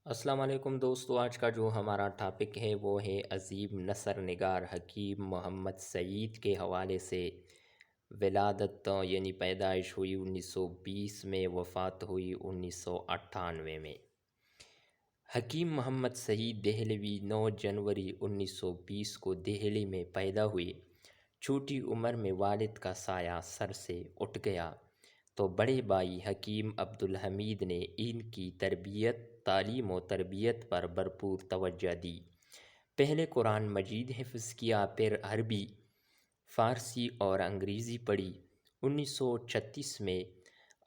السلام علیکم دوستو، آج کا جو ہمارا ٹاپک ہے وہ ہے عظیم نثر نگار حکیم محمد سعید کے حوالے سے۔ ولادت یعنی پیدائش ہوئی 1920 میں، وفات ہوئی 1998 میں۔ حکیم محمد سعید دہلوی 9 جنوری 1920 کو دہلی میں پیدا ہوئے۔ چھوٹی عمر میں والد کا سایہ سر سے اٹھ گیا تو بڑے بھائی حکیم عبدالحمید نے ان کی تربیت، تعلیم و تربیت پر بھرپور توجہ دی۔ پہلے قرآن مجید حفظ کیا، پھر عربی، فارسی اور انگریزی پڑھی۔ 1936 میں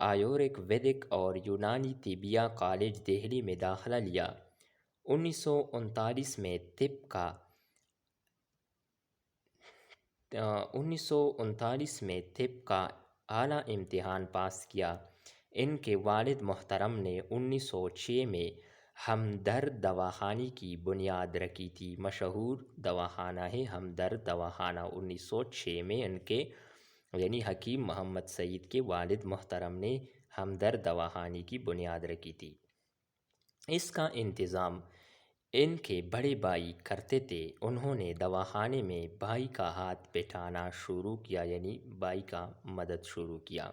آیورک ویدک اور یونانی طبیہ کالج دہلی میں داخلہ لیا۔ 1939 میں طب کا اعلیٰ امتحان پاس کیا۔ ان کے والد محترم نے 1906 میں ہمدرد دواخانے کی بنیاد رکھی تھی۔ مشہور دواخانہ ہے ہمدرد دواخانہ۔ 1906 میں ان کے یعنی حکیم محمد سعید کے والد محترم نے ہمدرد دواخانے کی بنیاد رکھی تھی۔ اس کا انتظام ان کے بڑے بھائی کرتے تھے۔ انہوں نے دواخانے میں بھائی کا ہاتھ بٹھانا شروع کیا، یعنی بھائی کا مدد شروع کیا۔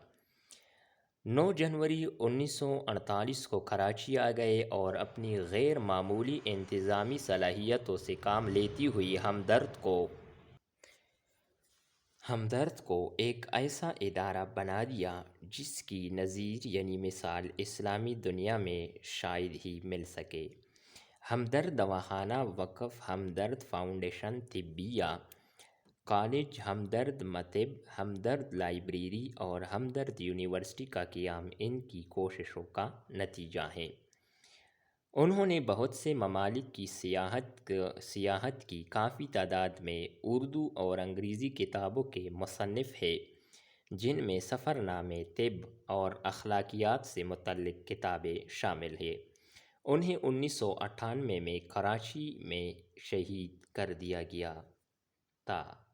9 جنوری 1948 کو کراچی آ گئے اور اپنی غیر معمولی انتظامی صلاحیتوں سے کام لیتی ہوئی ہمدرد کو ایک ایسا ادارہ بنا دیا جس کی نظیر یعنی مثال اسلامی دنیا میں شاید ہی مل سکے۔ ہمدرد دواخانہ، وقف ہمدرد فاؤنڈیشن طبیہ کالج، ہمدرد مکتب، ہمدرد لائبریری اور ہمدرد یونیورسٹی کا قیام ان کی کوششوں کا نتیجہ ہے۔ انہوں نے بہت سے ممالک کی سیاحت کی۔ کافی تعداد میں اردو اور انگریزی کتابوں کے مصنف ہیں، جن میں سفر نامے، طب اور اخلاقیات سے متعلق کتابیں شامل ہیں۔ انہیں 1998 میں کراچی میں شہید کر دیا گیا تھا۔